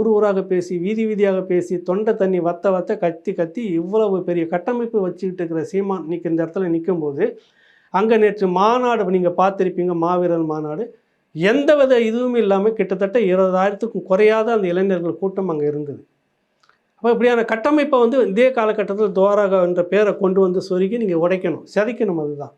ஊர் ஊராக பேசி வீதி வீதியாக பேசி தொண்டை தண்ணி வத்த வத்த கத்தி கத்தி இவ்வளவு பெரிய கட்டமைப்பு வச்சுக்கிட்டு இருக்கிற சீமான் இன்னைக்கு இந்த இடத்துல நிற்கும்போது, அங்கே நேற்று மாநாடு நீங்கள் பார்த்துருப்பீங்க, மாவீரர் மாநாடு. எந்தவித இதுவும் இல்லாமல் கிட்டத்தட்ட 20,000க்கும் குறையாத அந்த இளைஞர்கள் கூட்டம் அங்கே இருந்தது. அப்போ இப்படியான கட்டமைப்பை வந்து இதே காலகட்டத்தில் துவாரகா என்ற பேரை கொண்டு வந்து சொருகி நீங்கள் உடைக்கணும், சிதைக்கணும். அதுதான்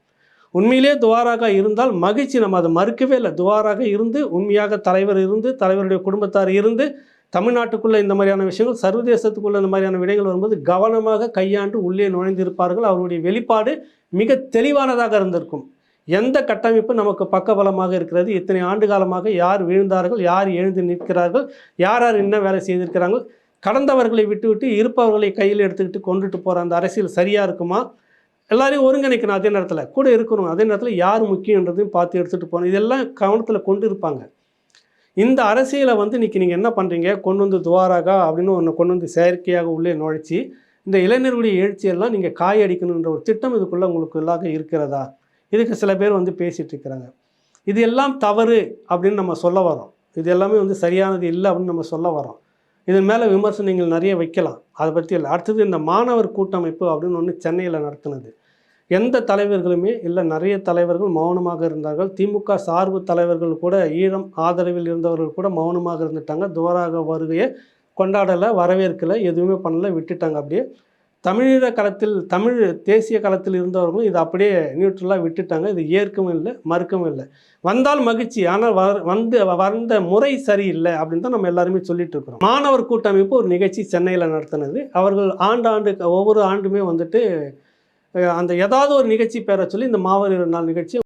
உண்மையிலே துவாரகா இருந்தால் மகிழ்ச்சி. நம்ம அதை மறுக்கவே இல்லை. துவாரகா இருந்து உண்மையாக தலைவர் இருந்து தலைவருடைய குடும்பத்தார் இருந்து தமிழ்நாட்டுக்குள்ளே இந்த மாதிரியான விஷயங்கள், சர்வதேசத்துக்குள்ளே இந்த மாதிரியான விடயங்கள் வரும்போது கவனமாக கையாண்டு உள்ளே நுழைந்திருப்பார்கள். அவருடைய வெளிப்பாடு மிக தெளிவானதாக இருந்திருக்கும். எந்த கட்டமைப்பு நமக்கு பக்கபலமாக இருக்கிறது, இத்தனை ஆண்டு காலமாக யார் வீழ்ந்தார்கள், யார் எழுந்து நிற்கிறார்கள், யார் யார் என்ன வேலை செய்திருக்கிறாங்க, கடந்தவர்களை விட்டுவிட்டு இருப்பவர்களை கையில் எடுத்துக்கிட்டு கொண்டுட்டு போகிற அந்த அரசியல் சரியாக இருக்குமா, எல்லாரையும் ஒருங்கிணைக்கணும், அதே நேரத்தில் கூட இருக்கணும், அதே நேரத்தில் யார் முக்கியன்றதையும் பார்த்து எடுத்துகிட்டு போகணும். இதெல்லாம் கவனத்தில் கொண்டு இருப்பாங்க. இந்த அரசியலை வந்து இன்றைக்கி நீங்கள் என்ன பண்ணுறீங்க, கொண்டு வந்து துவாரகா அப்படின்னு ஒன்று கொண்டு வந்து செயற்கையாக உள்ளே நுழைச்சி இந்த இளைஞர்களுடைய எழுச்சியெல்லாம் நீங்கள் காயடிக்கணுன்ற ஒரு திட்டம் இதுக்குள்ளே உங்களுக்கு இல்லாத இருக்கிறதா? இதுக்கு சில பேர் வந்து பேசிகிட்டு இருக்கிறாங்க. இது எல்லாம் தவறு அப்படின்னு நம்ம சொல்ல வரோம். இது எல்லாமே வந்து சரியானது இல்லை அப்படின்னு நம்ம சொல்ல வரோம். இதன் மேலே விமர்சனங்கள் நிறைய வைக்கலாம், அதை பற்றி இல்லை. அடுத்தது இந்த மாணவர் கூட்டமைப்பு அப்படின்னு ஒன்று சென்னையில் நடத்துனது. எந்த தலைவர்களுமே இல்லை, நிறைய தலைவர்கள் மௌனமாக இருந்தார்கள். திமுக சார்பு தலைவர்கள் கூட, ஈழம் ஆதரவில் இருந்தவர்கள் கூட மௌனமாக இருந்துட்டாங்க. துவாரகா வருகையை கொண்டாடலை, வரவேற்கலை, எதுவுமே பண்ணலை, விட்டுட்டாங்க. அப்படியே தமிழீழ களத்தில், தமிழ் தேசிய களத்தில் இருந்தவர்களும் இதை அப்படியே நியூட்ரலாக விட்டுட்டாங்க. இது ஏற்கவும் இல்லை, மறுக்கவும் இல்லை. வந்தால் மகிழ்ச்சி, ஆனால் வந்த முறை சரியில்லை அப்படின்னு தான் நம்ம எல்லாருமே சொல்லிட்டு இருக்கிறோம். மாணவர் கூட்டமைப்பு ஒரு நிகழ்ச்சி சென்னையில் நடத்தினது. அவர்கள் ஒவ்வொரு ஆண்டுமே வந்துட்டு அந்த ஏதாவது ஒரு நிகழ்ச்சி பேர சொல்லி இந்த மாவீரர் நாள் நிகழ்ச்சி